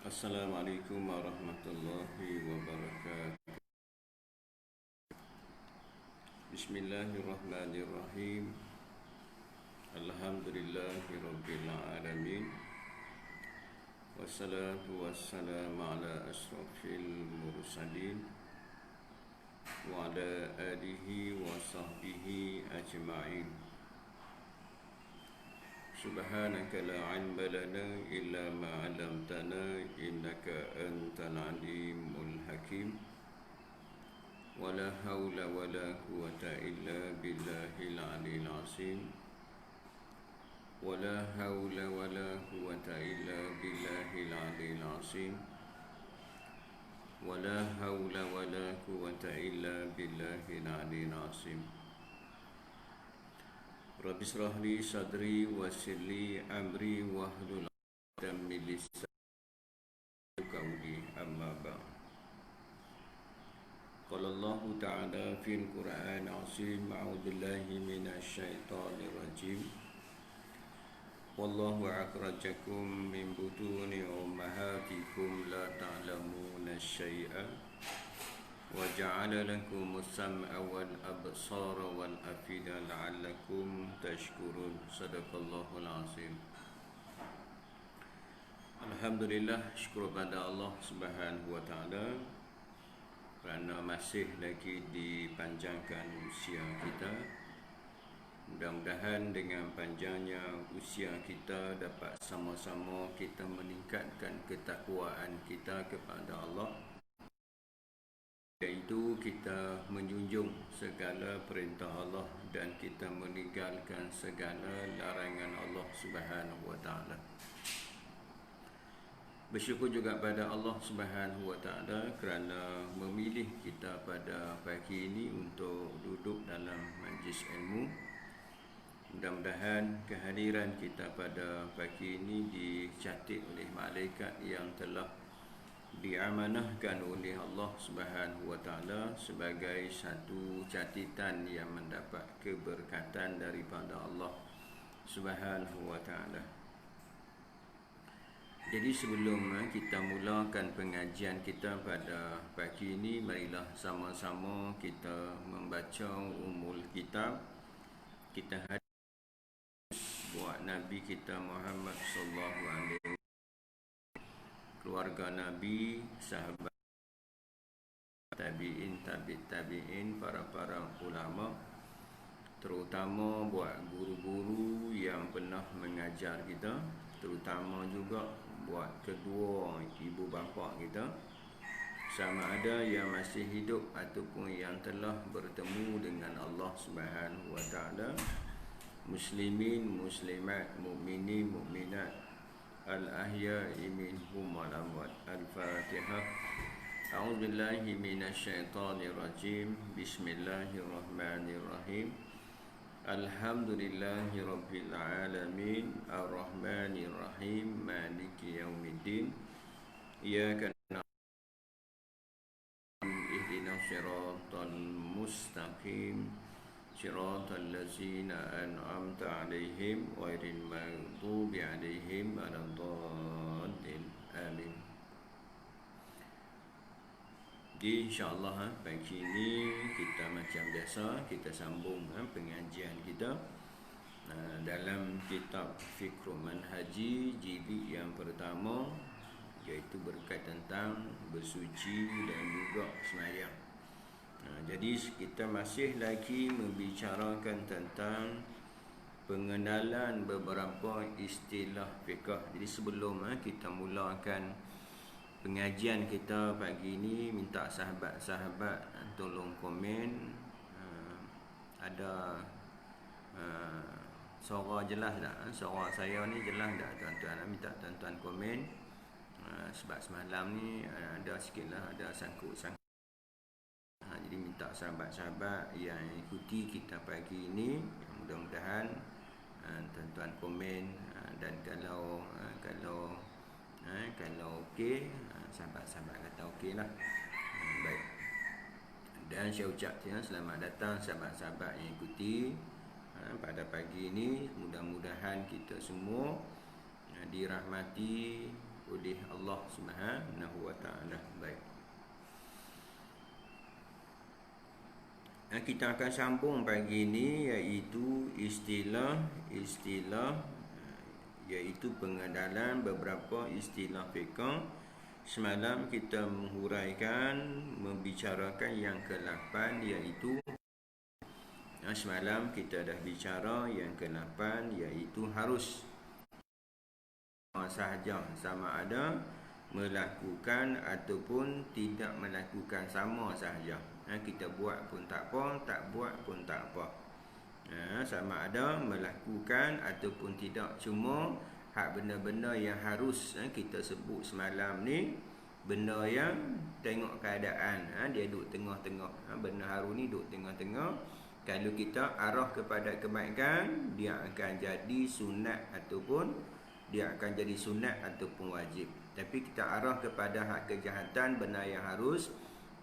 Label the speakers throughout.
Speaker 1: Assalamualaikum warahmatullahi wabarakatuh. Bismillahirrahmanirrahim. Alhamdulillahi rabbil alamin. Wassalatu wassalamu ala asrafil mursalin wa ala alihi wa sahbihi ajma'in. Subhanaka la ilma lana illa ma 'allamtana innaka antal alimul hakim. Wala haula wala quwwata illa billahil aliyil azim. Wala haula wala quwwata illa billahil aliyil azim. Wala haula wala quwwata illa billahil aliyil azim. Rabbi israh li sadri wa yassir li amri wahlul 'uqdatam min lisani qawli amma ba'd. Qala Allah Ta'ala fil Qur'an azim, a'udzu billahi minasy syaithanir rajim. Wallahu akhrajakum min butuni ummahatikum la ta'lamuna syai'an wa ja'ala lakum as-sam'a wal absara wal afida la'allakum tashkurun. Sadaqallahul azim. Alhamdulillah, syukur pada Allah Subhanahu wa taala kerana masih lagi dipanjangkan usia kita. Mudah-mudahan dengan panjangnya usia kita dapat sama-sama kita meningkatkan ketakwaan kita kepada Allah, iaitu kita menjunjung segala perintah Allah dan kita meninggalkan segala larangan Allah Subhanahu wa taala. Bersyukur juga pada Allah Subhanahu wa taala kerana memilih kita pada pagi ini untuk duduk dalam majlis ilmu. Mudah-mudahan kehadiran kita pada pagi ini dicatat oleh malaikat yang telah diamanahkan oleh Allah Subhanahu wa taala sebagai satu catatan yang mendapat keberkatan daripada Allah Subhanahu wa taala. Jadi sebelum kita mulakan pengajian kita pada pagi ini, marilah sama-sama kita membaca Ummul Kitab. Kita hadis buat Nabi kita Muhammad sallallahu alaihi wasallam, keluarga Nabi, sahabat, tabi'in, tabi'in, para ulama, terutama buat guru-guru yang pernah mengajar kita, terutama juga buat kedua ibu bapa kita, sama ada yang masih hidup ataupun yang telah bertemu dengan Allah Subhanahu wa taala, muslimin, muslimat, mukminin, mukminat, al-ahya'i minhum wal amwat. Al-Fatihah. A'udzu billahi minasy syaithanir rajim. Bismillahirrahmanirrahim. Alhamdulillahi rabbil alamin, ar-rahmanir rahim, maliki yaumiddin. Iyyaka na'budu ihdinas siratal mustaqim, siratal ladzina an'amta 'alaihim ghairil maghdubi 'alaihim waladdallin. Amin. Jadi insya-Allah pagi ini kita macam biasa kita sambung pengajian kita dalam kitab Fiqh Manhaji jilid yang pertama, iaitu berkaitan tentang bersuci dan juga sembahyang. Jadi kita masih lagi membicarakan tentang pengenalan beberapa istilah fiqh. Jadi sebelum kita mulakan pengajian kita pagi ini, minta sahabat-sahabat tolong komen ada suara jelas tak? Suara saya ni jelas tak tuan-tuan? Minta tuan-tuan komen sebab semalam ni ada sikitlah ada sangkut-sangkut. Jadi minta sahabat-sahabat yang ikuti kita pagi ini, mudah-mudahan tuan-tuan komen dan kalau okey, sahabat-sahabat kata okey lah. Baik. Dan saya ucapkan selamat datang sahabat-sahabat yang ikuti pada pagi ini. Mudah-mudahan kita semua dirahmati oleh Allah Subhanahu wa taala. Baik. Kita akan sambung pagi ini, iaitu istilah iaitu pengenalan beberapa istilah fiqh. Semalam kita menghuraikan, membicarakan yang ke-8, iaitu semalam kita dah bicara yang ke-8, iaitu harus sahaja, sama ada melakukan ataupun tidak melakukan, sama sahaja. Kita buat pun tak apa, tak buat pun tak apa. Sama ada melakukan ataupun tidak. Cuma hak benda-benda yang harus kita sebut semalam ni, benda yang tengok keadaan, dia duduk tengah-tengah. Benda haru ni duduk tengah-tengah. Kalau kita arah kepada kebaikan, dia akan jadi sunat ataupun wajib. Tapi kita arah kepada hak kejahatan, benda yang harus,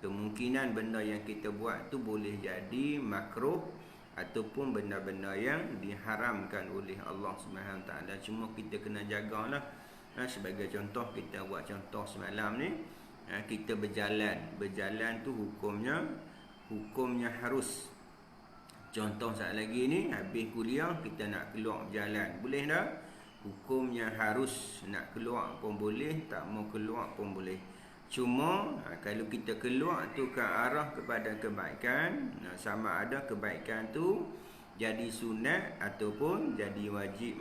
Speaker 1: kemungkinan benda yang kita buat tu boleh jadi makruh ataupun benda-benda yang diharamkan oleh Allah Subhanahu taala. Cuma kita kena jagalah. Sebagai contoh, kita buat contoh semalam ni, kita berjalan tu hukumnya harus. Contoh saat lagi ni, habis kuliah kita nak keluar berjalan, boleh tak? Hukumnya harus, nak keluar pun boleh, tak mau keluar pun boleh. Cuma kalau kita keluar tu ke arah kepada kebaikan, sama ada kebaikan tu jadi sunat ataupun jadi wajib.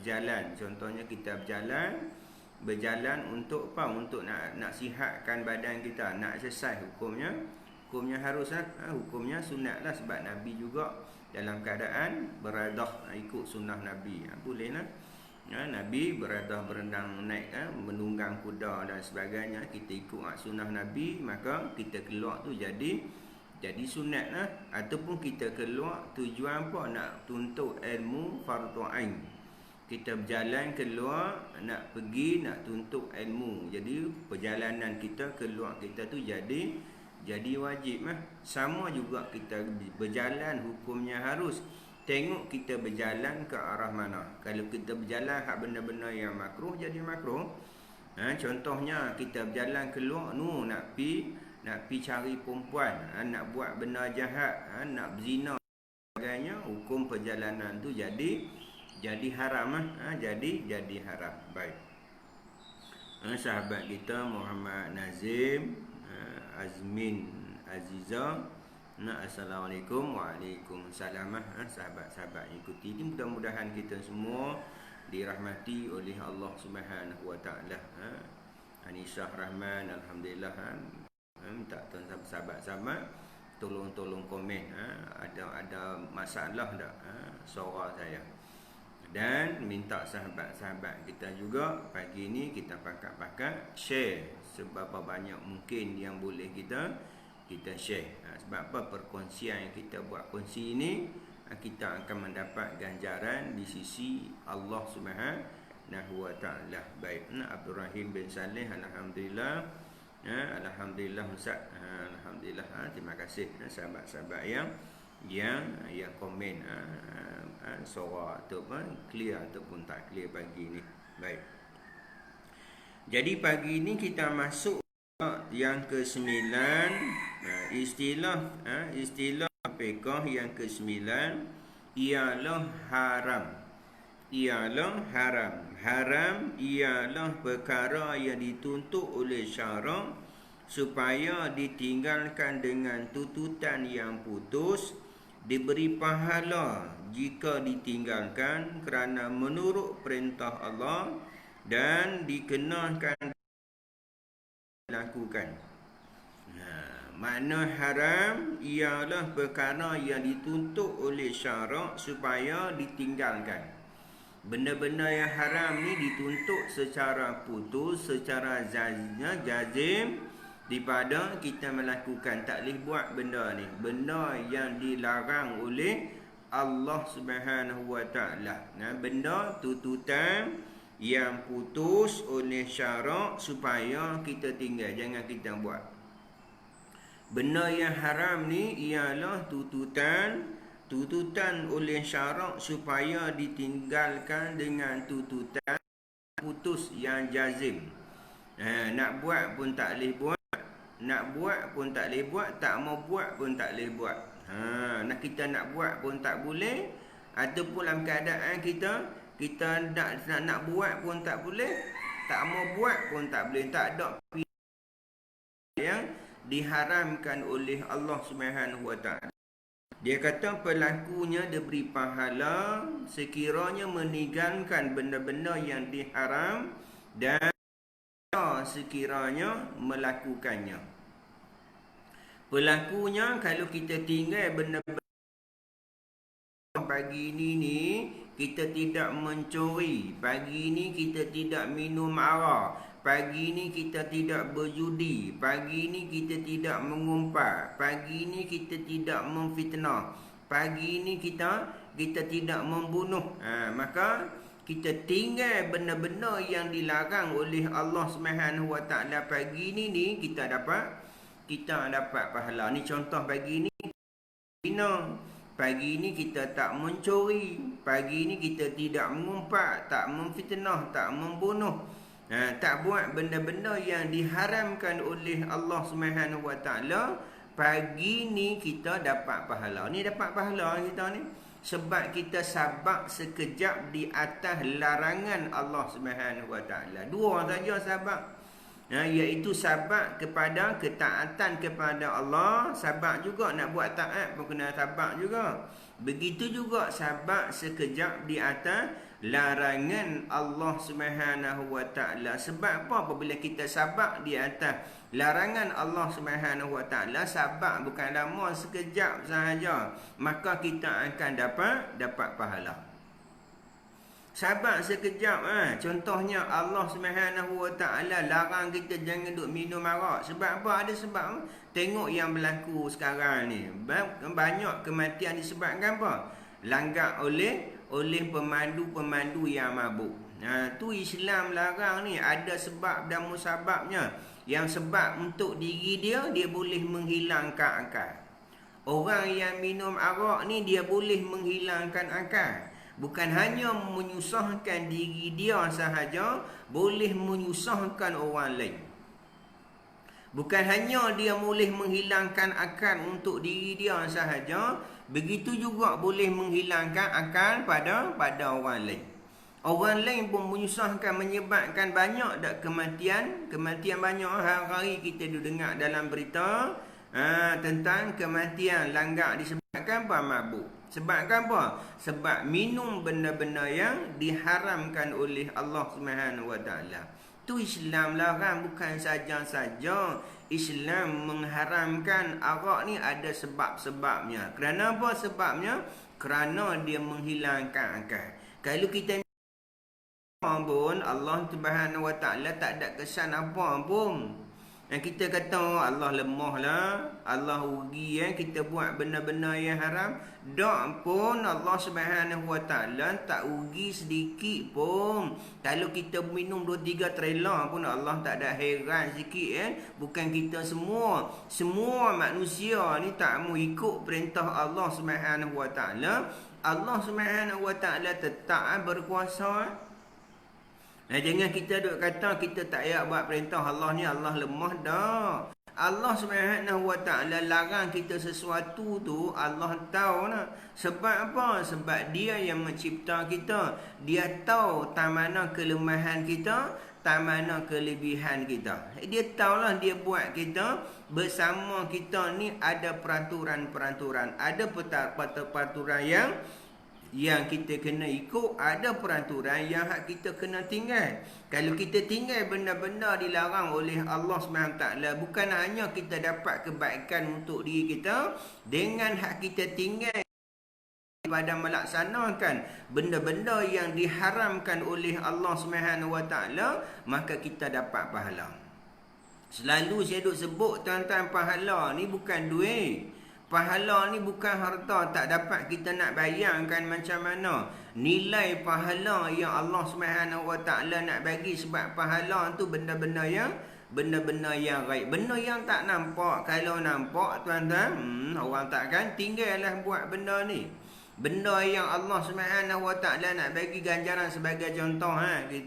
Speaker 1: Berjalan, contohnya kita berjalan untuk apa? Untuk nak sihatkan badan kita, nak exercise, hukumnya harus, hukumnya sunat lah. Sebab Nabi juga dalam keadaan beradah, ikut sunnah Nabi, boleh lah. Nabi beradah, berenang, naik, menunggang kuda dan sebagainya. Kita ikut sunnah Nabi, maka kita keluar tu jadi sunat lah. Ataupun kita keluar tujuan apa? Nak tuntut ilmu fardu ain. Kita berjalan keluar, nak pergi, nak tuntut ilmu. Jadi perjalanan kita keluar kita tu jadi wajib lah. Sama juga kita berjalan, hukumnya harus. Tengok kita berjalan ke arah mana. Kalau kita berjalan hak benda-benda yang makruh, jadi makruh. Contohnya kita berjalan keluar nak pi cari perempuan, nak buat benda jahat, nak berzina sebagainya, hukum perjalanan tu jadi haram. Jadi haram. Baik. Sahabat kita Muhammad Nazim Azmin Aziza, Assalamualaikum. Waalaikumsalam. Sahabat-sahabat ikuti ini, mudah-mudahan kita semua dirahmati oleh Allah Subhanahu wa taala. Anisah Rahman, alhamdulillah. Minta tuan sahabat-sahabat tolong komen, ada masalah tak suara saya. Dan minta sahabat-sahabat kita juga pagi ini kita pakat share seberapa banyak mungkin yang boleh kita share. Sebab apa? Perkongsian yang kita buat kongsi ini, kita akan mendapat ganjaran di sisi Allah Subhanahu wa taala. Baik. Abdul Rahim bin Saleh, alhamdulillah. Alhamdulillah Ustaz. Alhamdulillah. Terima kasih sahabat-sahabat yang komen, suara ataupun clear ataupun tak clear pagi ini. Baik. Jadi pagi ini kita masuk yang ke-9, istilah fiqh yang ke-9 ialah haram. Haram ialah perkara yang dituntut oleh syarak supaya ditinggalkan dengan tuntutan yang putus, diberi pahala jika ditinggalkan kerana menurut perintah Allah, dan dikenakan lakukan. Makna haram ialah perkara yang dituntut oleh syarak supaya ditinggalkan. Benda-benda yang haram ni dituntut secara putus, secara jazim daripada kita melakukan. Tak boleh buat benda ni. Benda yang dilarang oleh Allah Subhanahu wa taala. Benda tuntutan yang putus oleh syarak supaya kita tinggal, jangan kita buat. Benda yang haram ni ialah tuntutan oleh syarak supaya ditinggalkan dengan tuntutan putus yang jazim. Nak buat pun tak boleh buat, nak buat pun tak boleh buat, tak mau buat pun tak boleh buat. Kita nak buat pun tak boleh, ataupun dalam keadaan kita nak buat pun tak boleh, tak mau buat pun tak boleh. Tak ada yang diharamkan oleh Allah Subhanahu Wa Taala. Dia kata pelakunya diberi pahala sekiranya meninggalkan benda-benda yang diharam dan sekiranya melakukannya. Pelakunya kalau kita tinggal benda-benda pagi ni kita tidak mencuri, pagi ni kita tidak minum arak, pagi ni kita tidak berjudi, pagi ni kita tidak mengumpat, pagi ni kita tidak memfitnah, pagi ni kita tidak membunuh. Maka kita tinggal benda-benda yang dilarang oleh Allah Subhanahu Wa Taala pagi ni kita dapat pahala. Ni contoh pagi ni zina, pagi ni kita tak mencuri, pagi ni kita tidak mengumpat, tak memfitnah, tak membunuh, tak buat benda-benda yang diharamkan oleh Allah Subhanahu Wa Taala. Pagi ni kita dapat pahala. Ni dapat pahala kita ni sebab kita sabar sekejap di atas larangan Allah Subhanahu Wa Taala. Dua saja sabar, iaitu sabar kepada ketaatan kepada Allah. Sabar juga nak buat taat pun kena sabar juga. Begitu juga sabar sekejap di atas larangan Allah Subhanahu Wa Taala. Sebab apa? Apabila kita sabar di atas larangan Allah Subhanahu Wa Taala, sabar bukan lama, sekejap sahaja, maka kita akan dapat pahala. Sabar sekejap. Contohnya Allah Subhanahu Wa Taala larang kita jangan duk minum arak. Sebab apa? Ada sebab. Tengok yang berlaku sekarang ni, banyak kematian disebabkan apa? Langgar oleh pemandu-pemandu yang mabuk. Tu Islam larang ni. Ada sebab dan musababnya. Yang sebab untuk diri dia boleh menghilangkan akal. Orang yang minum arak ni dia boleh menghilangkan akal. Bukan hanya menyusahkan diri dia sahaja, boleh menyusahkan orang lain. Bukan hanya dia boleh menghilangkan akal untuk diri dia sahaja, begitu juga boleh menghilangkan akal pada orang lain. Orang lain pun menyusahkan, menyebabkan banyak dak kematian banyak. Hari-hari kita dengar dalam berita tentang kematian langgar disebabkan apa? Mabuk. Sebabkan apa? Sebab minum benda-benda yang diharamkan oleh Allah Subhanahu Wa Taala. Tu Islam larang, bukan saja-saja Islam mengharamkan arak ni, ada sebab-sebabnya. Kerana apa sebabnya? Kerana dia menghilangkan akal. Kalau kita pun Allah Subhanahu Wa Taala tak ada kesan apa pun. Yang kita kata Allah lemah lah, Allah rugi kita buat benda-benda yang haram. Tak pun Allah Subhanahu Wa Taala tak rugi sedikit pun. Kalau kita minum 2-3 trailer pun Allah tak ada heran sikit. Bukan kita semua manusia ni tak mau ikut perintah Allah Subhanahu Wa Taala. Allah Subhanahu Wa Taala tetap berkuasa. Jangan kita duk kata kita tak payah buat perintah Allah ni, Allah lemah dah. Allah Subhanahu Wa Taala larang kita sesuatu tu, Allah tahu lah. Sebab apa? Sebab dia yang mencipta kita. Dia tahu tak mana kelemahan kita, tak mana kelebihan kita. Dia tahulah dia buat kita. Bersama kita ni ada peraturan-peraturan, ada peraturan yang kita kena ikut, ada peraturan yang hak kita kena tinggal. Kalau kita tinggal benda-benda dilarang oleh Allah SWT, bukan hanya kita dapat kebaikan untuk diri kita, dengan hak kita tinggal pada melaksanakan benda-benda yang diharamkan oleh Allah SWT, maka kita dapat pahala. Selalu saya duk sebut tuan-tuan, pahala ni bukan duit. Pahala ni bukan harta, tak dapat kita nak bayangkan macam mana nilai pahala yang Allah SWT nak bagi. Sebab pahala tu benda-benda yang gaib, benda yang tak nampak. Kalau nampak tuan-tuan, orang takkan tinggallah buat benda ni. Benda yang Allah Subhanahu Wa Taala nak bagi ganjaran sebagai contoh,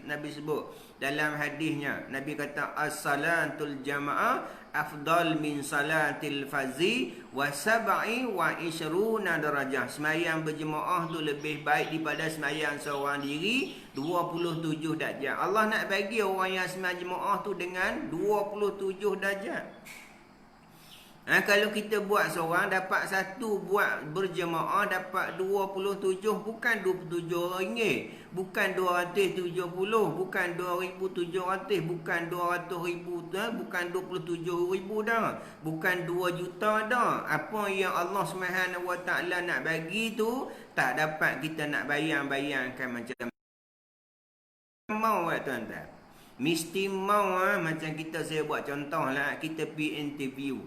Speaker 1: Nabi sebut dalam hadisnya. Nabi kata as-salatul jamaah afdal min salatil fazi wa sab'i wa ishruna darajah. Sembahyang berjemaah tu lebih baik daripada sembahyang seorang diri 27 darjat. Allah nak bagi orang yang sembahyang jemaah tu dengan 27 darjat. Kalau kita buat seorang dapat satu, buat berjemaah dapat 27, bukan 27 ringgit, bukan 270, bukan 2,700, bukan 200,000 dah, bukan 27,000 dah, bukan 2 juta dah. Apa yang Allah Subhanahu Wa Taala nak bagi tu tak dapat kita nak bayang-bayangkan macam mau tuan-tuan. Mesti mau macam saya buat contoh lah, kita pergi interview.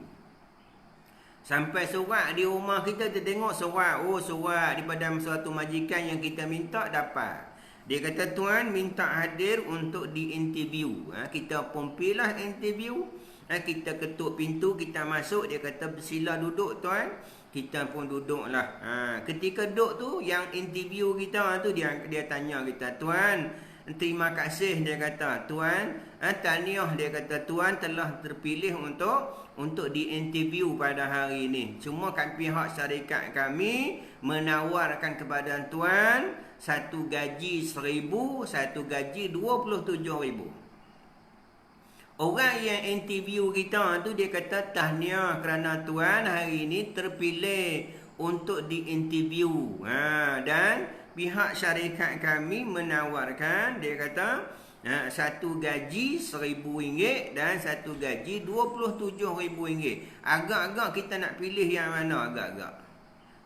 Speaker 1: Sampai surat di rumah kita tengok surat. Oh, surat daripada suatu majikan yang kita minta dapat. Dia kata, tuan minta hadir untuk di-interview. Kita pun pilih interview. Kita ketuk pintu, kita masuk. Dia kata, sila duduk tuan. Kita pun duduklah. Ketika duduk tu, yang interview kita tu, dia tanya kita, tuan, terima kasih, dia kata, tuan, tahniah, dia kata, tuan telah terpilih untuk di-interview pada hari ini. Cuma pihak syarikat kami menawarkan kepada tuan satu gaji 1,000, satu gaji 27,000. Orang yang interview kita tu dia kata, tahniah kerana tuan hari ini terpilih untuk di-interview. Dan pihak syarikat kami menawarkan, dia kata, satu gaji RM1,000 dan satu gaji RM27,000. Agak-agak kita nak pilih yang mana agak-agak?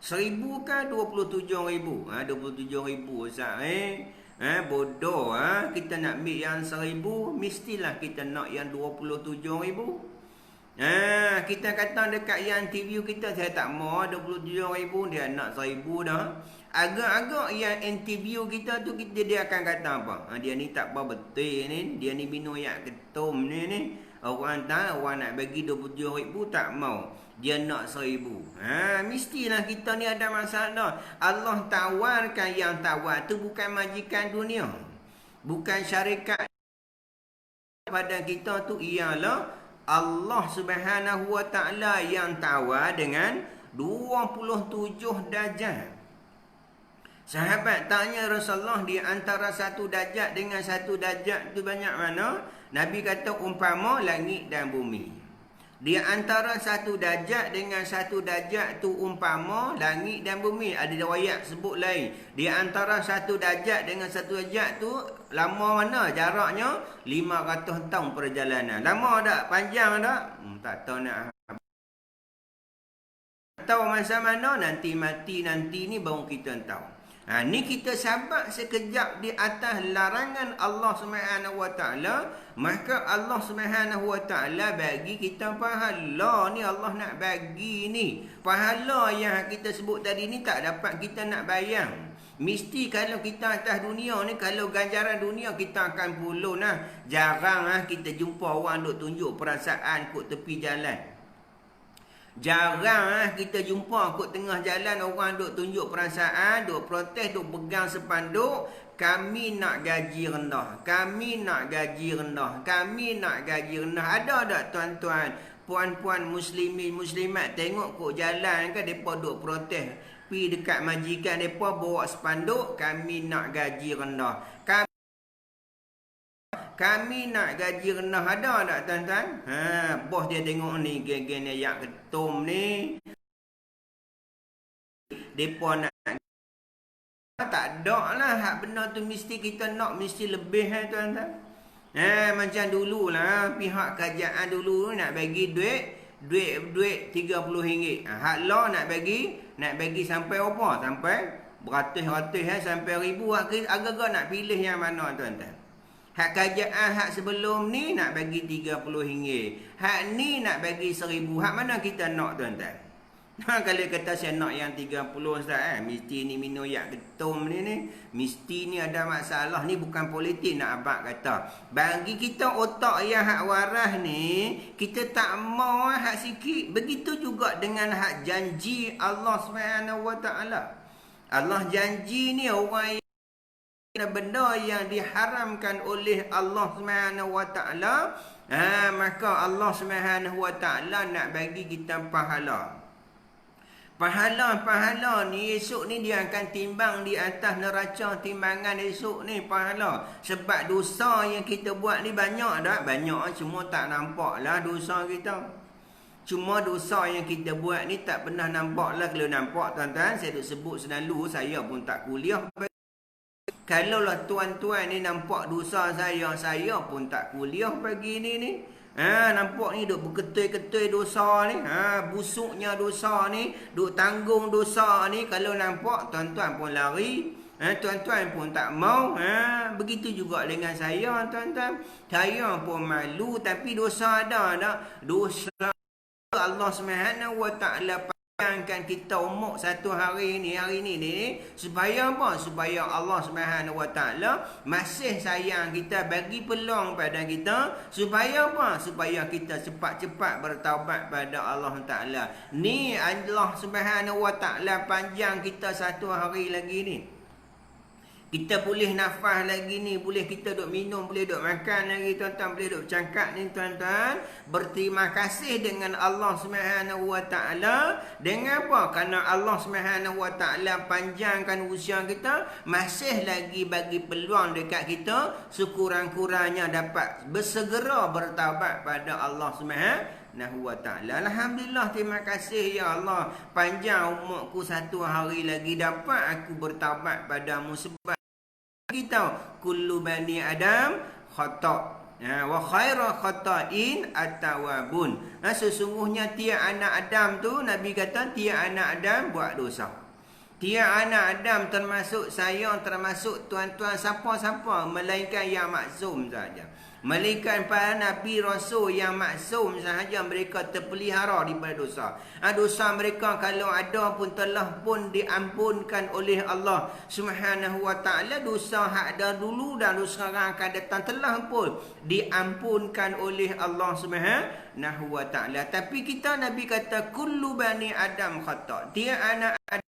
Speaker 1: 1,000 ke 27,000? 27,000 Ustaz. Bodoh. Kita nak ambil yang 1,000, mestilah kita nak yang 27,000. Kita kata dekat yang interview kita, saya tak mau 27,000, dia nak 1,000 dah. Agak-agak yang interview kita tu, dia akan kata apa? Dia ni tak apa betul ni. Dia ni minum yak ketum ni. Orang nak bagi 27,000 tak mau. Dia nak 1,000. Mestilah kita ni ada masalah. Allah tawarkan, yang tawar tu bukan majikan dunia. Bukan syarikat pada kita tu, ialah Allah Subhanahu Wa Taala yang tawar dengan 27 darjat. Sahabat tanya Rasulullah, di antara satu darjat dengan satu darjat tu banyak mana? Nabi kata, umpama langit dan bumi. Di antara satu darjat dengan satu darjat tu umpama langit dan bumi. Ada riwayat sebut lain. Di antara satu darjat dengan satu darjat tu lama mana jaraknya? 500 tahun perjalanan. Lama tak? Panjang tak? Tak tahu nak tahu masa mana, nanti mati nanti ni baru kita tahu. Ni kita sabar sekejap di atas larangan Allah Subhanahu Wa Taala, maka Allah Subhanahu Wa Taala bagi kita pahala. Ni Allah nak bagi ni. Pahala yang kita sebut tadi ni tak dapat kita nak bayang. Mesti kalau kita atas dunia ni, kalau ganjaran dunia kita akan puluh jarang kita jumpa orang duk tunjuk perasaan kat tepi jalan. Jarang kita jumpa kat tengah jalan orang duk tunjuk perasaan, duk protes, duk pegang sepanduk, kami nak gaji rendah, kami nak gaji rendah, kami nak gaji rendah. Ada tak tuan-tuan, puan-puan muslimin muslimat tengok kat jalan kan depa duk protes, pi dekat majikan depa bawa sepanduk, kami nak gaji rendah, kami nak gaji rendah. Ada tak tuan-tuan? Bos dia tengok ni, geng-geng ni yak ketum ni, depa nak tak ada lah. Hak benda tu mesti kita nak, mesti lebih tuan-tuan. Macam dulu lah, pihak kerajaan dulu nak bagi duit RM30. Hak law nak bagi sampai apa? Sampai beratus-ratus sampai ribu. Agak-agak nak pilih yang mana tuan-tuan? Hak kerajaan hak sebelum ni nak bagi RM30. Hak ni nak bagi RM1,000. Hak mana kita nak tuan-tuan? Kalau kata saya nak yang 30 Ustaz, mesti ni minum yak ketum ni, mesti ni ada masalah. Ni bukan politik nak abang kata. Bagi kita otak yang hak waras ni, kita tak mau hak sikit. Begitu juga dengan hak janji Allah Subhanahu Wa Taala. Allah janji ni orang yang benda yang diharamkan oleh Allah Subhanahu Wa Taala, maka Allah Subhanahu Wa Taala nak bagi kita pahala. Pahala ni esok ni dia akan timbang di atas neraca timbangan esok ni pahala. Sebab dosa yang kita buat ni banyak tak? Banyak, cuma tak nampak lah dosa kita. Cuma dosa yang kita buat ni tak pernah nampak lah. Kalau nampak tuan-tuan, saya duk sebut selalu, saya pun tak kuliah. Kalau lah tuan-tuan ni nampak dosa saya pun tak kuliah pagi ni. Nampak ni duk berketui-ketui dosa ni, busuknya dosa ni, duk tanggung dosa ni. Kalau nampak tuan-tuan pun lari, tuan-tuan pun tak mau. Begitu juga dengan saya, tuan-tuan. Saya pun malu, tapi dosa ada tak? Dosa Allah Subhanahu Wa Taala panjangkan kita umur satu hari ni supaya apa? Supaya Allah Subhanahu Wa Taala masih sayang kita, bagi peluang pada kita supaya apa? Supaya kita cepat-cepat bertaubat pada Allah Taala. Ni Allah Subhanahu Wa Taala panjang kita satu hari lagi ni. Kita boleh nafas lagi ni, boleh kita duk minum, boleh duk makan lagi tuan-tuan, boleh duk bercakap ni tuan-tuan. Berterima kasih dengan Allah Subhanahu Wa Taala. Dengan apa? Kerana Allah Subhanahu Wa Taala panjangkan usia kita, masih lagi bagi peluang dekat kita, sekurang-kurangnya dapat bersegera bertaubat pada Allah Subhanahu Wa Taala. Alhamdulillah, terima kasih ya Allah, panjang umurku satu hari lagi dapat aku bertaubat padamu. Sebab kita kullu bani Adam khata', wa khairu khata'in at-tawwabun. Sesungguhnya tiap anak Adam tu, Nabi kata tiap anak Adam buat dosa. Tiap anak Adam, termasuk saya, termasuk tuan-tuan, siapa-siapa, melainkan yang maksum saja. Melainkan para Nabi Rasul yang maksum sahaja mereka terpelihara daripada dosa. Dosa mereka kalau ada pun telah pun diampunkan oleh Allah Subhanahu Wa Taala. Dosa hak ada dulu dan dosa sekarang akan datang telah pun diampunkan oleh Allah Subhanahu Wa Taala. Tapi kita, Nabi kata kullu bani Adam khata'. Dia anak Adam.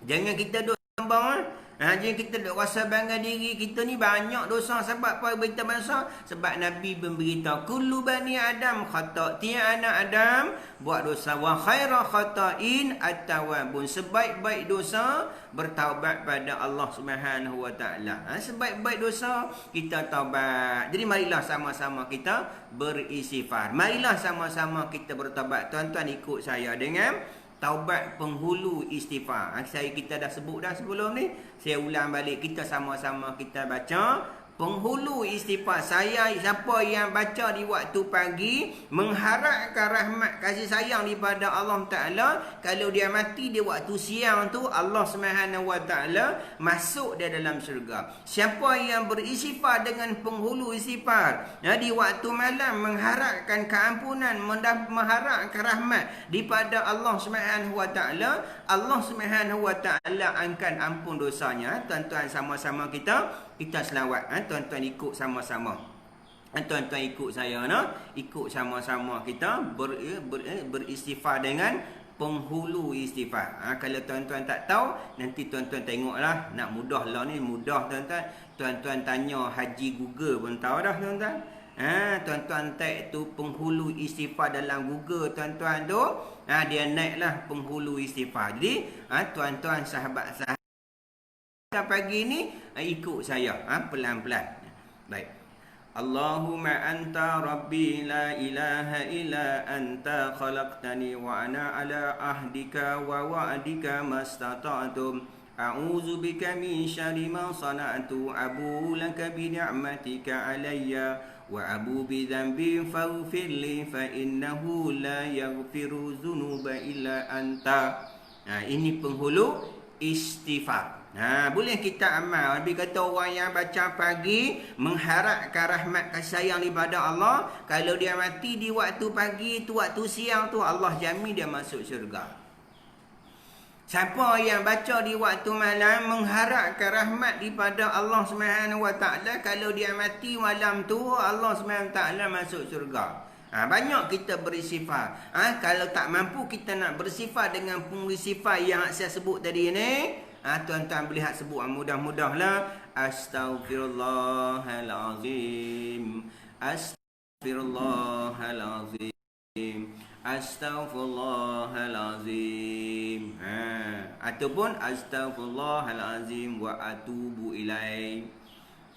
Speaker 1: Jangan kita duk sambang. Jangan kita duk rasa bangga diri kita ni banyak dosa. Sebab apa berita bangsa? Sebab Nabi memberitahu kullu bani Adam khata'. Tiap anak Adam buat dosa. Wa khairu khata'in at-tawwabun. Sebaik-baik dosa bertaubat pada Allah Subhanahu Wa Taala. Sebaik-baik dosa kita taubat. Jadi marilah sama-sama kita beristighfar. Marilah sama-sama kita bertaubat. Tuan-tuan ikut saya dengan taubat penghulu istighfar. Kita dah sebut dah sebelum ni. Saya ulang balik, kita sama-sama kita baca penghulu istighfar. Siapa yang baca di waktu pagi, mengharapkan rahmat kasih sayang daripada Allah Ta'ala, kalau dia mati di waktu siang tu, Allah Subhanahu Wa Ta'ala masuk dia dalam syurga. Siapa yang beristighfar dengan penghulu istighfar, di waktu malam, mengharapkan keampunan, mengharapkan rahmat daripada Allah Subhanahu Wa Ta'ala, Allah Subhanahu Wa Ta'ala akan ampun dosanya. Tuan-tuan, sama-sama kita selawat. Tuan-tuan ikut sama-sama. Tuan-tuan ikut saya, ikut sama-sama kita beristighfar dengan penghulu istighfar. Kalau tuan-tuan tak tahu, nanti tuan-tuan tengoklah. Nak mudah lah ni, mudah tuan-tuan. Tuan-tuan tanya Haji Google pun tahu dah tuan-tuan. Tuan-tuan tag tu penghulu istighfar dalam Google tuan-tuan tu, dia naiklah penghulu istighfar. Jadi tuan-tuan, sahabat-sahabat pagi ni ikut saya pelan-pelan. Baik. Allahumma anta rabbi la ilaha illa anta khalaqtani wa ana ala ahdika wa wa'dika mastata'tum. A'udzu bika min syarri ma sana'tu. Abu laka bi ni'matika alayya wa abu bi dhanbi faghfir li fa innahu la yaghfiru dzunuba illa anta. Ini penghulu istighfar. Boleh kita amal. Nabi kata orang yang baca pagi, mengharapkan rahmat kasih sayang daripada Allah, kalau dia mati di waktu pagi tu, waktu siang tu, Allah jamin dia masuk syurga. Siapa yang baca di waktu malam, mengharapkan rahmat daripada Allah Subhanahu Wa Taala, kalau dia mati malam tu, Allah Subhanahu Wa Taala masuk syurga. Banyak kita beristifar. Kalau tak mampu kita nak bersifar dengan pengistifar yang saya sebut tadi ni, tuan-tuan boleh sebut mudah-mudahlah. Astaghfirullahalazim. Astaghfirullahalazim. Astaghfirullahalazim. Ataupun astaghfirullahalazim wa atubu ilaih.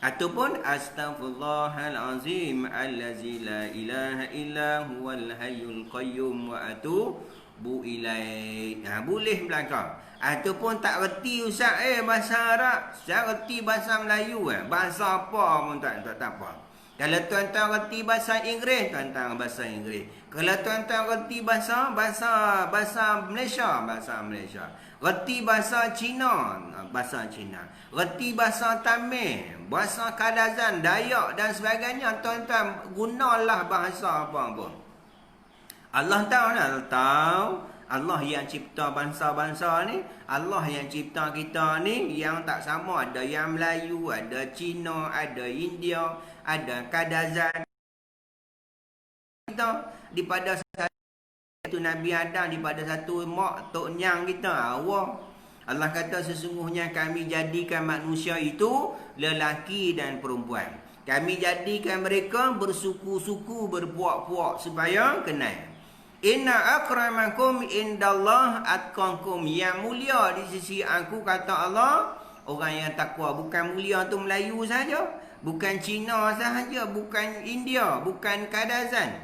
Speaker 1: Ataupun astaghfirullahalazim allazi la ilaha illa huwal hayyul qayyum wa atubu ilaih. Boleh belakang. Ataupun tak reti ustaz bahasa Arab, saya reti bahasa Melayu bahasa apa pun tak apa. Kalau tuan-tuan reti bahasa Inggeris, tuan-tuan bahasa Inggeris. Kalau tuan-tuan reti bahasa Malaysia, bahasa Malaysia. Reti bahasa Cina, bahasa Cina. Reti bahasa Tamil, bahasa Kadazan, Dayak dan sebagainya, tuan-tuan gunalah bahasa apa pun. Allah tahu tak? Tahu. Allah yang cipta bangsa-bangsa ni, Allah yang cipta kita ni yang tak sama, ada yang Melayu, ada Cina, ada India, ada Kadazan. Kita daripada satu Nabi Adam, daripada satu mak tok nyang kita, Allah. Allah kata sesungguhnya kami jadikan manusia itu lelaki dan perempuan. Kami jadikan mereka bersuku-suku, berpuak-puak supaya kenal. Inna akramakum indallah atqakum. Yang mulia di sisi aku, kata Allah, orang yang takwa. Bukan mulia tu Melayu saja, bukan Cina sahaja, bukan India, bukan Kadazan.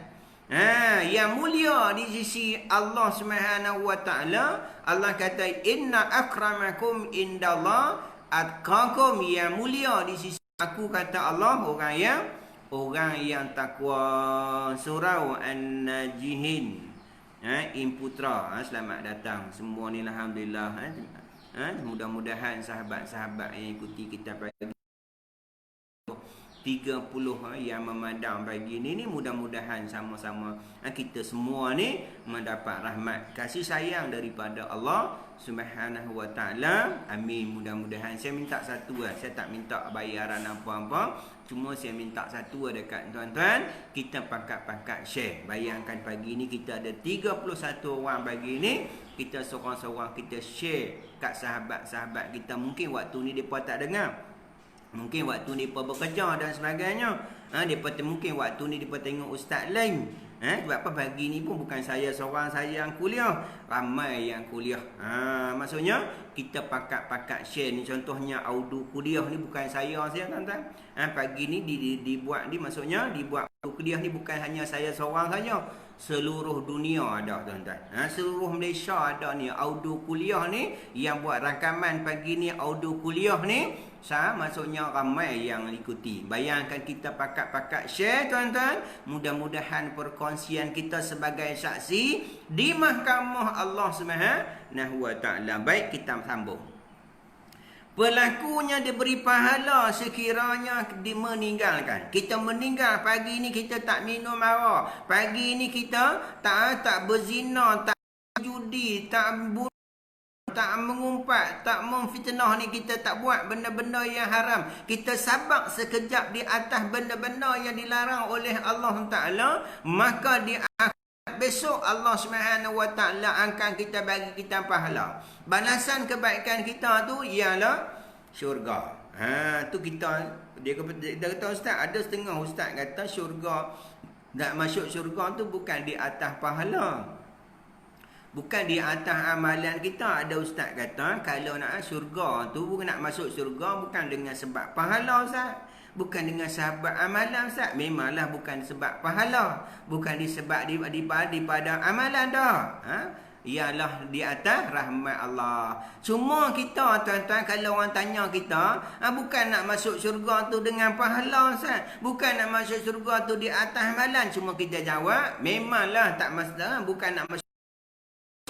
Speaker 1: Yang mulia di sisi Allah Subhanahu wa taala, Allah kata inna akramakum indallah atqakum. Yang mulia di sisi aku, kata Allah, orang yang takwa. Surah An-Najihin, Imputra. Selamat datang semua ni, alhamdulillah. Mudah-mudahan sahabat-sahabat yang ikuti kita pagi 30 yang memandang pagi ni mudah-mudahan sama-sama kita semua ni mendapat rahmat kasih sayang daripada Allah Subhanahu wa taala. Amin. Mudah-mudahan. Saya minta satu saya tak minta bayaran apa-apa, cuma saya minta satu dekat tuan-tuan, kita pakat-pakat share. Bayangkan pagi ni kita ada 31 orang pagi ni, kita seorang-seorang kita share kat sahabat-sahabat kita. Mungkin waktu ni depa tak dengar, mungkin waktu ni mereka bekerja dan sebagainya. Mungkin waktu ni mereka tengok ustaz lain. Sebab apa pagi ni pun bukan saya seorang saja yang kuliah, ramai yang kuliah. Maksudnya kita pakat-pakat share ni. Contohnya audio kuliah ni bukan saya tuan-tuan. Pagi ni dibuat ni, maksudnya dibuat audio kuliah ni bukan hanya saya seorang saja. Seluruh dunia ada tuan-tuan. Seluruh Malaysia ada ni audio kuliah ni, yang buat rakaman pagi ni audio kuliah ni. Maksudnya ramai yang ikuti. Bayangkan kita pakat-pakat share tuan-tuan. Mudah-mudahan perkongsian kita sebagai saksi di mahkamah Allah Subhanahu wa taala. Baik, kita sambung. Pelakunya diberi pahala sekiranya meninggalkan. Kita meninggal pagi ni, kita tak minum arak. Pagi ni kita tak berzina, tak judi, tak mengumpat, tak memfitnah ni, kita tak buat benda-benda yang haram. Kita sabar sekejap di atas benda-benda yang dilarang oleh Allah Ta'ala, maka di akhirat besok Allah Subhanahu wa taala akan kita bagi kita pahala. Balasan kebaikan kita tu ialah syurga. Tu kita dia kata ustaz, ada setengah ustaz kata syurga, nak masuk syurga tu bukan di atas pahala, bukan di atas amalan kita. Ada ustaz kata kalau nak syurga tu, bukan nak masuk syurga bukan dengan sebab pahala ustaz, bukan dengan sebab amalan ustaz. Memanglah bukan sebab pahala, bukan disebab daripada amalan dah. Ialah di atas rahmat Allah. Cuma kita tuan-tuan, kalau orang tanya kita, bukan nak masuk syurga tu dengan pahala ustaz, bukan nak masuk syurga tu di atas amalan. Cuma kita jawab, memanglah tak masalah, bukan nak masuk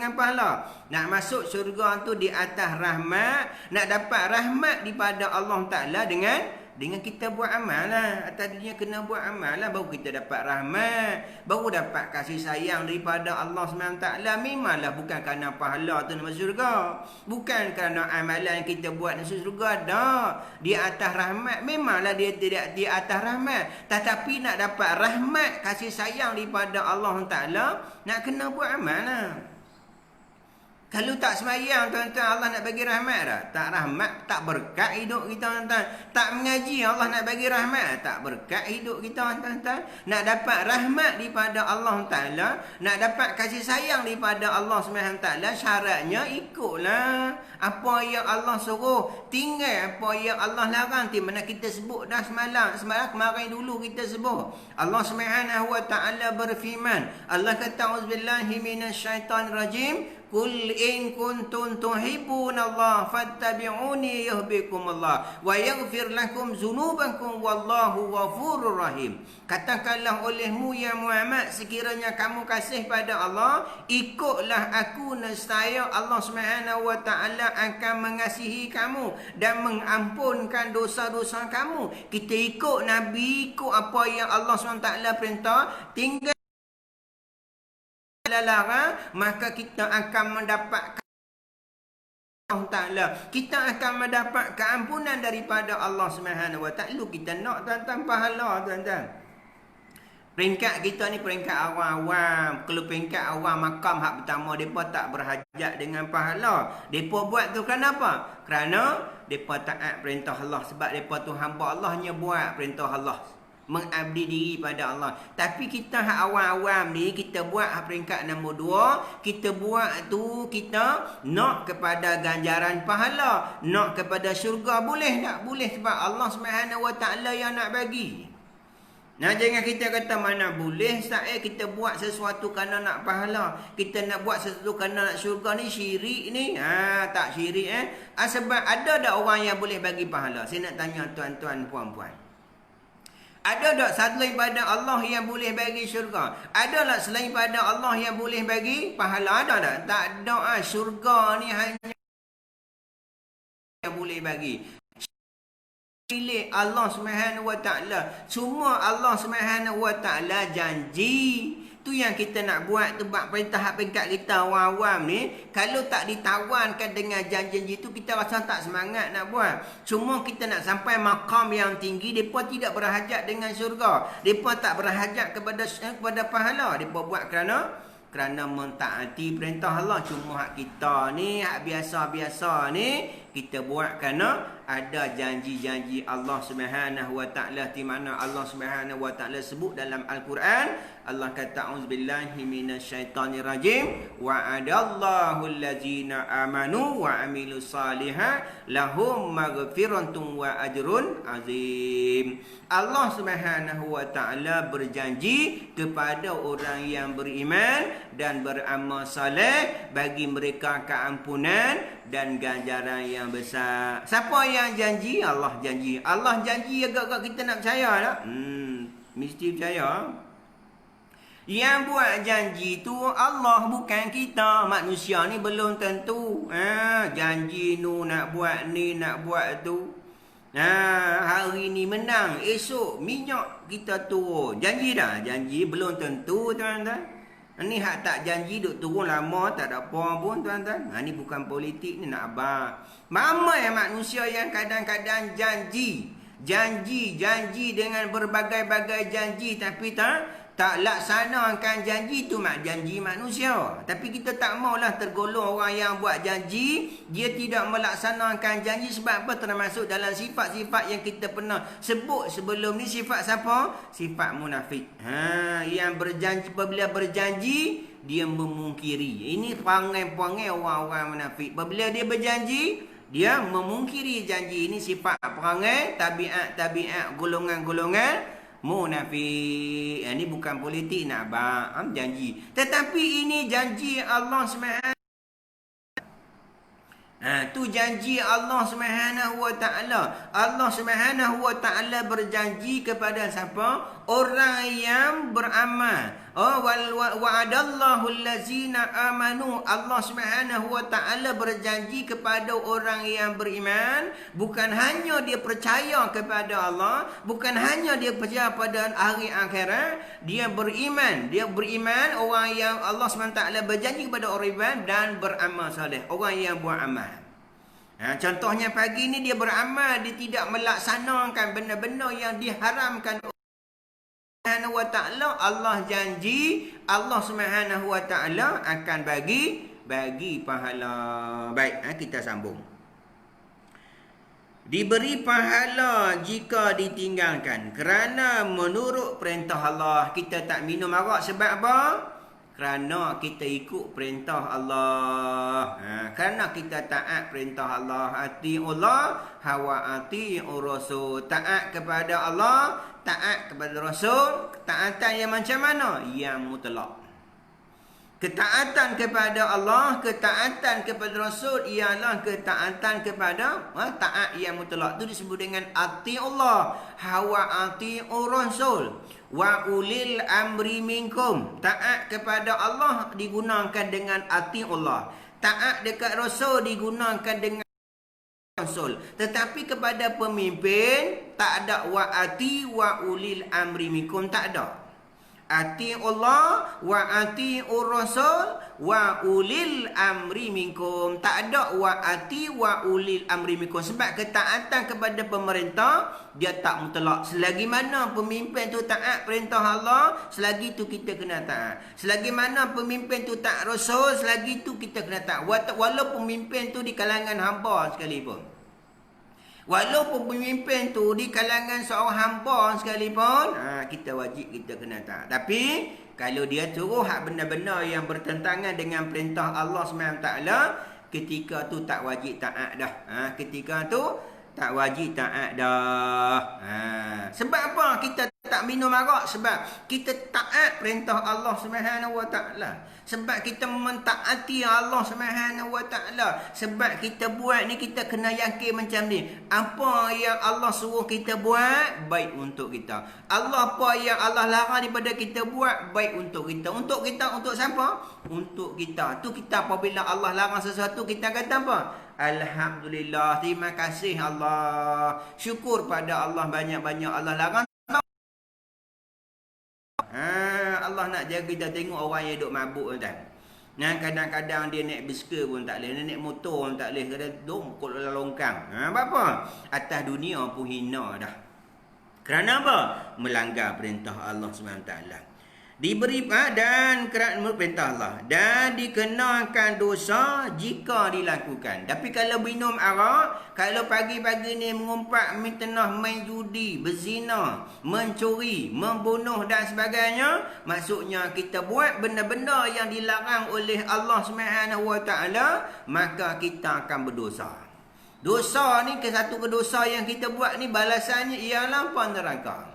Speaker 1: dengan pahala. Nak masuk syurga tu di atas rahmat, nak dapat rahmat daripada Allah Ta'ala dengan Dengan kita buat amal lah. Atas dunia kena buat amal lah. Baru kita dapat rahmat. Baru dapat kasih sayang daripada Allah SWT. Memanglah bukan kerana pahala tu nak masuk syurga. Bukan kerana amalan yang kita buat nak masuk syurga. Tak. Di atas rahmat. Memanglah dia tidak di atas rahmat. Tetapi nak dapat rahmat, kasih sayang daripada Allah SWT, nak kena buat amal lah. Kalau tak sembahyang, tuan-tuan, Allah nak bagi rahmat tak? Tak rahmat, tak berkat hidup kita, tuan-tuan. Tak mengaji, Allah nak bagi rahmat, tak berkat hidup kita, tuan-tuan. Nak dapat rahmat daripada Allah Ta'ala, nak dapat kasih sayang daripada Allah SWT, syaratnya ikutlah apa yang Allah suruh. Tinggal apa yang Allah larang. Di mana kita sebut dah semalam kemarin dulu kita sebut. Allah SWT berfirman. Allah kata, auzubillahi minasyaitonirrajim. Qul in kuntum tuhibbuna Allah fattabi'uni yuhibbukumullah wa yaghfir lakum dzunubakum wallahu ghafurur rahim. Katakanlah olehmu ya Muhammad, sekiranya kamu kasih pada Allah, ikutlah aku, nescaya Allah SWT akan mengasihi kamu dan mengampunkan dosa-dosa kamu. Kita ikut Nabi, ikut apa yang Allah SWT perintah, tinggal larang, maka kita akan mendapat Allah Ta'ala. Kita akan mendapat keampunan daripada Allah SWT. Kita nak, tuan-tuan, pahala, tuan-tuan. Peringkat kita ni peringkat awam-awam. Kalau peringkat awam makam hak pertama, mereka tak berhajat dengan pahala. Mereka buat tu kerana apa? Kerana mereka taat perintah Allah. Sebab mereka tu hamba Allah, hanya buat perintah Allah, mengabdi diri pada Allah. Tapi kita hak awam-awam ni, kita buat peringkat nombor 2. Kita buat tu, kita nak kepada ganjaran pahala, nak kepada syurga. Boleh tak? Boleh, sebab Allah SWT yang nak bagi. Nah, jangan kita kata mana boleh saya kita buat sesuatu kerana nak pahala. Kita nak buat sesuatu kerana nak syurga ni syirik ni. Tak syirik sebab ada tak orang yang boleh bagi pahala? Saya nak tanya tuan-tuan, puan-puan. Ada tak selain pada Allah yang boleh bagi syurga? Ada tak selain pada Allah yang boleh bagi pahala? Ada tak? Tak ada. Syurga ni hanya yang boleh bagi. Pilih Allah SWT. Semua Allah SWT janji. Tu yang kita nak buat tu, bab perintah peringkat kita awam-awam ni. Kalau tak ditawankan dengan janji-janji tu, kita rasa tak semangat nak buat. Cuma kita nak sampai makam yang tinggi, mereka tidak berhajat dengan syurga. Mereka tak berhajat kepada pahala. Mereka buat kerana mentaati perintah Allah. Cuma hak kita ni, hak biasa-biasa ni, kita buat kerana ada janji-janji Allah SWT, di mana Allah SWT sebut dalam Al-Quran. Allah kata, auzubillahi minasyaitonirrajim, wa'adallahu allazina amanu wa amilus salihat lahum maghfiratun wa ajrun azim. Allah SWT berjanji kepada orang yang beriman dan beramal saleh, bagi mereka keampunan dan ganjaran yang besar. Siapa yang janji? Allah janji. Allah janji, agak-agak kita nak percaya tak? Mesti percaya. Yang buat janji tu Allah, bukan kita. Manusia ni belum tentu. Janji nu nak buat ni, nak buat tu. Hari ni menang, esok minyak kita turun. Janji dah? Janji belum tentu, tuan-tuan. Ni hak tak janji duk turun lama, tak ada apa pun, tuan-tuan. Ni bukan politik ni, nak abang. Ramai manusia yang kadang-kadang janji dengan berbagai-bagai janji, tapi tak laksanakan janji tu, janji manusia. Tapi kita tak maulah tergolong orang yang buat janji, dia tidak melaksanakan janji. Sebab apa? Termasuk dalam sifat-sifat yang kita pernah sebut sebelum ni. Sifat siapa? Sifat munafik. Yang berjanji, apabila berjanji, dia memungkiri. Ini perangai-perangai orang-orang munafik. Apabila dia berjanji, dia memungkiri janji. Ini sifat perangai, tabiat golongan-golongan munafik. Ini bukan politik nak abang, janji. Tetapi ini janji Allah SWT. Tu janji Allah SWT. Allah SWT berjanji kepada siapa? Orang yang beramal. Wa'adallahu allazina amanu. Allah Subhanahu wa taala berjanji kepada orang yang beriman, bukan hanya dia percaya kepada Allah, bukan hanya dia percaya pada hari akhirat, dia beriman. Dia beriman, orang yang Allah Subhanahu wa taala berjanji kepada orang beriman dan beramal soleh, orang yang buat amal. Contohnya pagi ni dia beramal, dia tidak melaksanakan benda-benda yang diharamkan Subhanahu wa ta'ala. Allah janji, Allah Subhanahu wa ta'ala akan bagi pahala. Baik, kita sambung. Diberi pahala jika ditinggalkan kerana menurut perintah Allah. Kita tak minum arak sebab apa? Kerana kita ikut perintah Allah. Kerana kita taat perintah Allah. Ati'ullah hawa ati'ur rasul. Taat kepada Allah, taat kepada Rasul. Ketaatan yang macam mana? Yang mutlak. Ketaatan kepada Allah, ketaatan kepada Rasul ialah ketaatan kepada taat yang mutlak. Itu disebut dengan ati'ullah hawa ati'ur rasul wa ulil amri minkum. Taat kepada Allah digunakan dengan ati'ullah. Taat dekat Rasul digunakan dengan Rasul. Tetapi kepada pemimpin tak ada wa ati wa ulil amri minkum, tak ada. Ati Allah wa ati Rasul wa ulil amri minkum, tak ada wa ati wa ulil amri minkum. Sebab ketaatan kepada pemerintah dia tak mutlak. Selagi mana pemimpin tu taat perintah Allah, selagi tu kita kena taat. Selagi mana pemimpin tu taat Rasul, selagi tu kita kena taat. Walaupun pemimpin tu di kalangan hamba sekalipun. Walaupun pemimpin tu di kalangan seorang hamba sekalipun, kita wajib kita kena taat. Tapi kalau dia suruh hak benda-benda yang bertentangan dengan perintah Allah SWT, ketika tu tak wajib taat dah. Ketika tu tak wajib taat dah. Sebab apa kita tak minum arak? Sebab kita taat perintah Allah SWT. Sebab kita mentaati Allah SWT. Sebab kita buat ni, kita kena yakin macam ni. Apa yang Allah suruh kita buat, baik untuk kita. Apa yang Allah larang daripada kita buat, baik untuk kita. Untuk kita, untuk siapa? Untuk kita. Tu kita apabila Allah larang sesuatu, kita kata apa? Alhamdulillah, terima kasih Allah. Syukur pada Allah, banyak-banyak Allah larang. Allah nak jaga kita. Tengok orang yang duduk mabuk tuan. Kadang-kadang dia naik bisikal pun tak boleh, naik motor pun tak boleh, kadang dongkol dalam longkang. Apa? Atas dunia pun hina dah. Kerana apa? Melanggar perintah Allah SWT. Diberi dan kerana menurut perintah Allah, dan dikenakan dosa jika dilakukan. Tapi kalau minum arak, kalau pagi-pagi ni mengumpat, mitnah, main judi, berzina, mencuri, membunuh dan sebagainya, maksudnya kita buat benda-benda yang dilarang oleh Allah SWT, maka kita akan berdosa. Dosa ni satu dosa yang kita buat ni balasannya ialah neraka.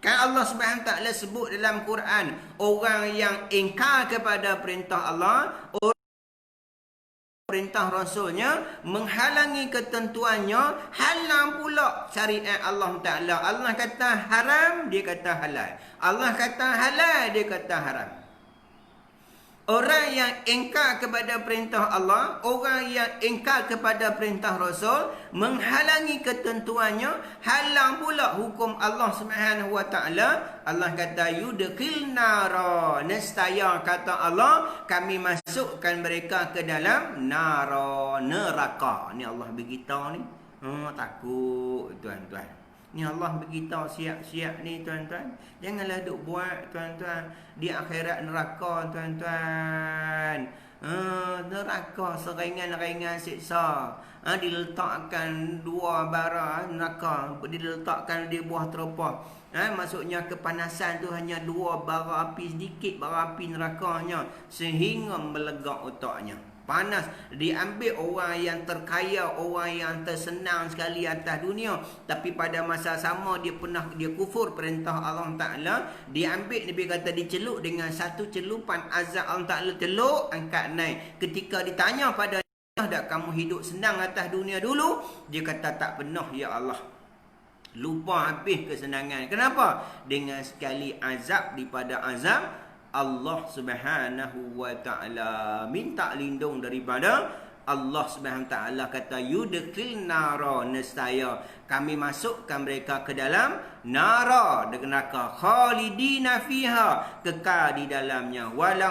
Speaker 1: Kan Allah Subhanahu Taala sebut dalam Quran, orang yang ingkar kepada perintah Allah, perintah Rasulnya, menghalangi ketentuannya, halang pula syariat Allah Taala. Allah kata haram, dia kata halal. Allah kata halal, dia kata haram. Orang yang ingkar kepada perintah Allah, orang yang ingkar kepada perintah Rasul, menghalangi ketentuannya, halang pula hukum Allah Subhanahu wa taala. Allah kata yudkhil nara, nescaya kata Allah, kami masukkan mereka ke dalam nara, neraka. Ni Allah beritahu ni. Takut tuan-tuan. Ni Allah beritahu siap-siap ni tuan-tuan. Janganlah duk buat tuan-tuan. Di akhirat neraka tuan-tuan. Neraka seringan-ringan siksa. Diletakkan dua bara neraka. Diletakkan di buah teropah. Maksudnya kepanasan tu hanya dua bara api, sedikit bara api nerakanya. Sehingga melegak otaknya. Panas. Diambil orang yang terkaya, orang yang tersenang sekali atas dunia, tapi pada masa sama dia kufur perintah Allah Ta'ala. Diambil, Nabi kata diceluk dengan satu celupan azab Allah Ta'ala, celuk, angkat naik. Ketika ditanya pada dia, tak kamu hidup senang atas dunia dulu? Dia kata tak pernah ya Allah. Lupa habis kesenangan. Kenapa? Dengan sekali azab daripada azab Allah Subhanahu wa taala. Minta lindung daripada Allah Subhanahu wa taala. Kata yudkhil nara, nescaya kami masukkan mereka ke dalam nara, neraka, khalidina fiha, kekal di dalamnya, walau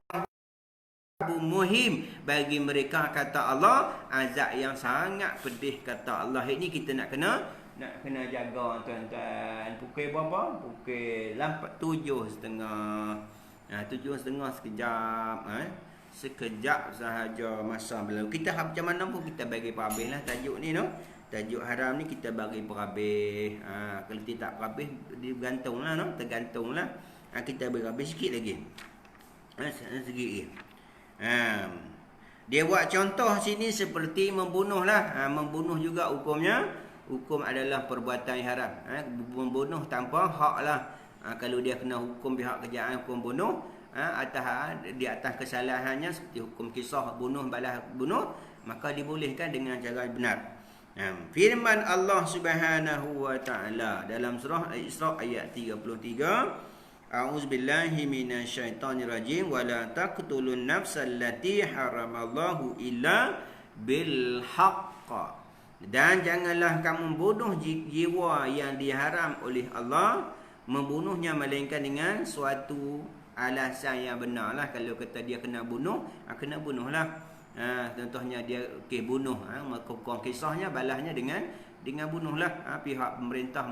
Speaker 1: muhim, bagi mereka kata Allah azab yang sangat pedih kata Allah. Ini kita nak kena jaga tuan-tuan. Pukul berapa? Pukul 7.30. 7.30 sekejap. Sekejap sahaja masa berlalu. Kita macam mana pun kita bagi perhabis lah tajuk ni, no? Tajuk haram ni kita bagi perhabis. Kalau tidak perhabis, bergantung lah, no? Tergantung lah. Kita bagi perhabis sikit lagi. Sikit lagi. Dia buat contoh sini seperti membunuh lah. Membunuh juga hukumnya. Hukum adalah perbuatan yang haram. Membunuh tanpa hak lah. Kalau dia kena hukum pihak kerajaan, hukum bunuh, di atas kesalahannya seperti hukum kisah bunuh balas bunuh, maka dibolehkan dengan cara benar. Firman Allah Subhanahu wa taala dalam surah Al-Isra ayat 33, A'udzubillahi minasyaitonirrajim, wa la taqtulun nafsal lati haramallahu illa bil haqq. Dan janganlah kamu bunuh jiwa yang diharam oleh Allah, membunuhnya melainkan dengan suatu alasan yang benar lah. Kalau kata dia kena bunuh, kena bunuhlah. Contohnya dia bunuh, maka kisahnya balasnya dengan bunuhlah. Pihak pemerintah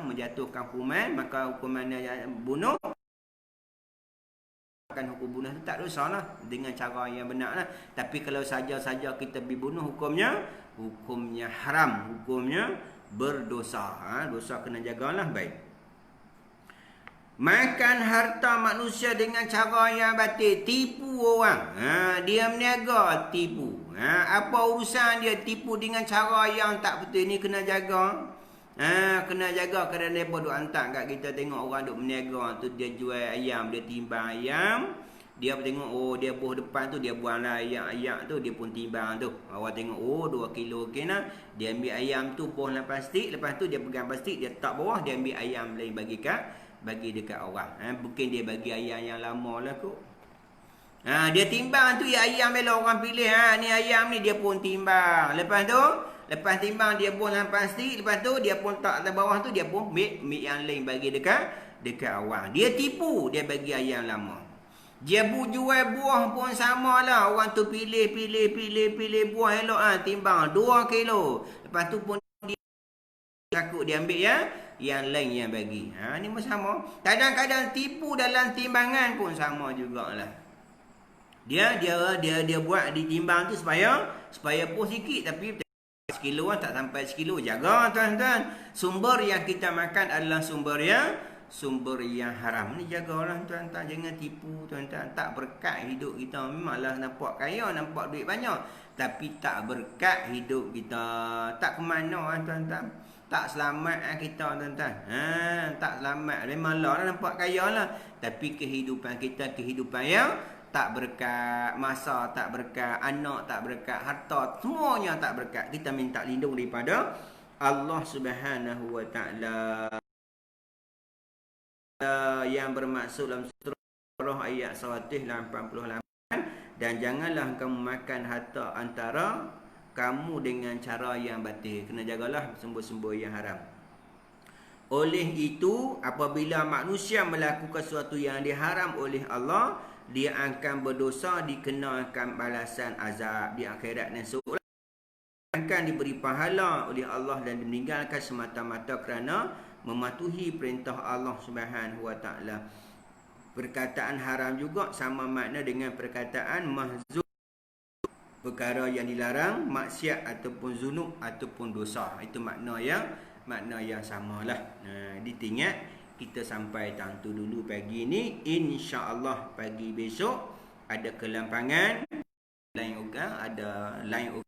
Speaker 1: menjatuhkan hukuman, maka hukumannya bunuh. Hukum bunuh itu tak dosa lah, dengan cara yang benar lah. Tapi kalau saja-saja kita dibunuh, hukumnya haram, hukumnya berdosa. Dosa kena jagalah baik. Makan harta manusia dengan cara yang batil, tipu orang. Dia meniaga, tipu. Apa urusan dia tipu dengan cara yang tak betul? Ini kena jaga. Kena jaga kerana mereka duk hantar kat kita, tengok orang duk meniaga tu, dia jual ayam, dia timbang ayam. Dia tengok, dia buah depan tu, dia buanglah ayam tu, dia pun timbang tu. Awak tengok, 2 kilo okey nah. Dia ambil ayam tu, buah dalam plastik. Lepas tu dia pegang plastik, dia tak bawah, dia ambil ayam lain bagi dekat orang. Mungkin dia bagi ayam yang lama lah kot. Dia timbang tu, ya ayam bila orang pilih, ni ayam ni dia pun timbang. Lepas timbang dia buang dalam plastik, lepas tu dia pun tak atas bawah tu, dia pun ambil yang lain bagi dekat orang. Dia tipu, dia bagi ayam lama. Dia jual buah pun sama lah. Orang tu pilih buah elok, timbang 2 kilo. Lepas tu pun dia takut dia ambil yang lain yang bagi. Ni pun sama. Kadang-kadang tipu dalam timbangan pun sama jugalah. Dia buat di timbang tu supaya pun sikit, tapi sekilo tak sampai sekilo. Jaga tuan-tuan. Sumber yang kita makan adalah sumber yang haram. Ni jagalah tuan-tuan, jangan tipu tuan-tuan. Tak berkat hidup kita. Memanglah nampak kaya, nampak duit banyak, tapi tak berkat hidup kita. Tak ke mana tuan-tuan. Tak selamat kita tuan-tuan. Tak selamat. Memanglah nampak kaya lah, tapi kehidupan kita kehidupan yang tak berkat. Masa tak berkat, anak tak berkat, harta semuanya tak berkat. Kita minta lindung daripada Allah Subhanahu wa taala. Yang bermaksud dalam surah ayat 188, dan janganlah kamu makan harta antara kamu dengan cara yang batil. Kena jagalah sumber-sumber yang haram. Oleh itu, apabila manusia melakukan sesuatu yang diharam oleh Allah, dia akan berdosa, dikenakan balasan azab di akhirat dan seolah akan diberi pahala oleh Allah dan meninggalkan semata-mata kerana mematuhi perintah Allah Subhanahu wa taala. Perkataan haram juga sama makna dengan perkataan mahzur, perkara yang dilarang, maksiat ataupun zunub ataupun dosa. Itu makna yang samalah. Ditingat kita sampai tantu dulu pagi ni. Insya-Allah pagi besok ada kelampangan, lain ada lain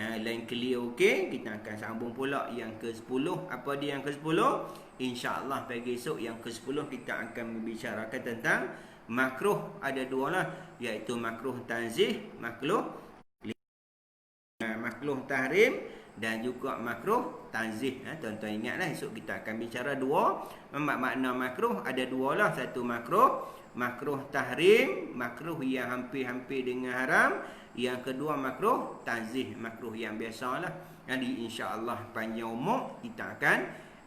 Speaker 1: lain clear okey, kita akan sambung pula yang ke-10. Apa dia yang ke-10? Insya-Allah pagi esok yang ke-10 kita akan membicarakan tentang makruh. Ada 2 lah, iaitu makruh tanzih, makruh tahrim dan juga makruh tanzih. Tuan-tuan ingatlah, esok kita akan bicara 2 makna makruh. Ada 2 lah, satu makruh makruh tahrim, makruh yang hampir-hampir dengan haram. Yang kedua makruh tanzih, makruh yang biasalah. Jadi insya-Allah panjang umur kita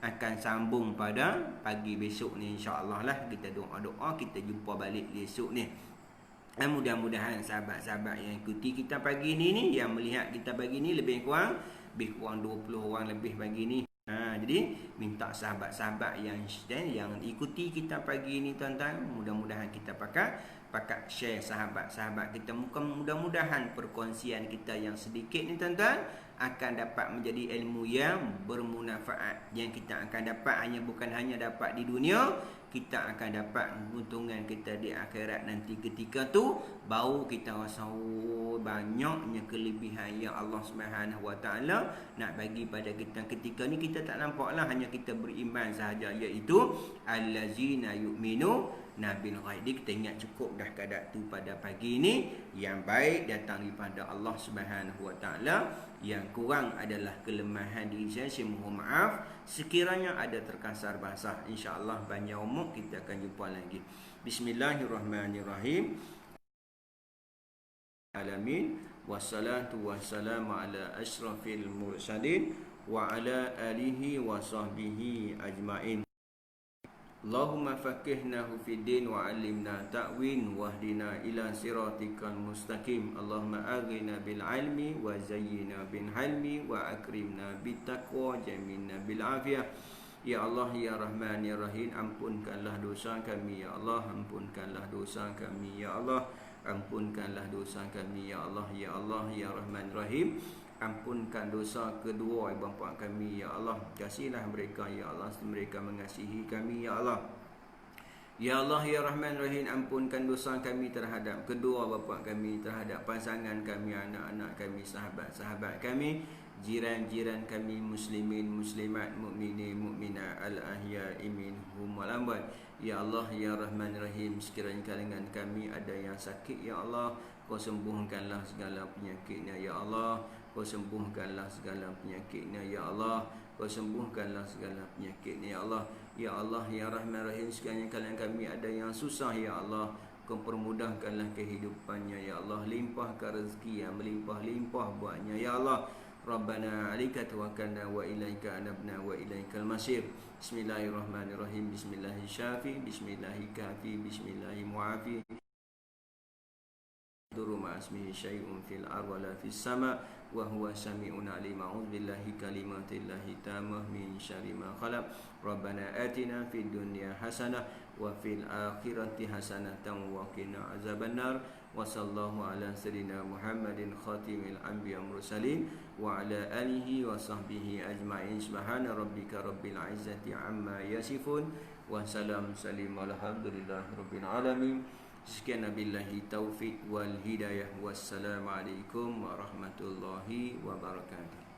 Speaker 1: akan sambung pada pagi besok ni, insya-Allah lah. Kita doa-doa, kita jumpa balik esok ni. Dan mudah-mudahan sahabat-sahabat yang ikuti kita pagi ni yang melihat kita pagi ni lebih kurang 20 orang lebih pagi ni. Jadi minta sahabat-sahabat yang ikuti kita pagi ni tuan-tuan, mudah-mudahan kita pakat share sahabat-sahabat kita. Mudah-mudahan perkongsian kita yang sedikit ni tuan-tuan akan dapat menjadi ilmu yang bermanfaat, yang kita akan dapat bukan hanya dapat di dunia, kita akan dapat keuntungan kita di akhirat nanti. Ketika tu baru kita rasa banyaknya kelebihan yang Allah Subhanahu Wa Taala nak bagi pada kita. Ketika ni kita tak nampaklah, hanya kita beriman sahaja, iaitu allazina yu'minu nabil ghaib. Kita ingat cukup dah kadar tu pada pagi ni. Yang baik datang daripada Allah Subhanahu Wa Taala, yang kurang adalah kelemahan diri saya mohon maaf. Sekiranya ada terkasar bahasa, insya-Allah panjang umur kita akan jumpa lagi. Bismillahirrahmanirrahim. Alamin, wassalatu wassalamu ala asyrafil mursalin wa ala alihi wa sahbihi ajmain. Allahumma faqihnahu fid din wa 'allimna ta'win wahdina ila siratikal mustaqim. Allahumma aghina bil ilmi wa zayyina bil hilmi wa akrimna bit taqwa jamilna bil afiyah. Ya Allah, ya Rahman, ya Rahim, ampunkanlah dosa kami ya Allah, ampunkanlah dosa kami ya Allah, ampunkanlah dosa kami ya Allah, ya Allah, ya Rahman, Rahim. Ampunkan dosa kedua ibu bapa kami ya Allah. Kasihlah mereka ya Allah, mereka mengasihi kami ya Allah. Ya Allah, ya Rahman, Rahim, ampunkan dosa kami terhadap kedua bapa kami, terhadap pasangan kami, anak-anak kami, sahabat-sahabat kami, jiran-jiran kami, muslimin, muslimat, mukminin, mukminat, al-ahya'i minhum wal amwat. Ya Allah, ya Rahman, Rahim, sekiranya kalangan kami ada yang sakit ya Allah, Kau sembuhkanlah segala penyakitnya ya Allah. Kau sembuhkanlah segala penyakitnya ya Allah. Kau sembuhkanlah segala penyakitnya ya Allah. Ya Allah, ya Rahman, Rahim, sekiranya kalian kami ada yang susah ya Allah, Kau permudahkanlah kehidupannya ya Allah. Limpahkan rezeki yang melimpah-limpah buatnya ya Allah. Rabbana 'alaika tawakkalna wa ilaika anabna wa ilaikal masir. Bismillahirrahmanirrahim. Bismillahirrahmanirrahim. Bismillahirrahmanirrahim. Bismillahirrahmanirrahim. Duru ma'asmihi syai'un fil ar wa la fis sama wa huwa sami'un alim. A'udzu billahi kalimatillahi tammah min syarri ma khalaq. Rabbana atina fid dunya hasanah wa fil akhirati hasanatan wa qina azabannar. Wa sallallahu ala sayyidina Muhammadin khatimil anbiya mursalin wa ala alihi wa sahbihi ajma'in. Subhana rabbika rabbil izzati amma yasifun wa salam salim alhamdulillahi rabbil alamin. Sekian billahi taufik wal hidayah. Wassalamualaikum warahmatullahi wabarakatuh.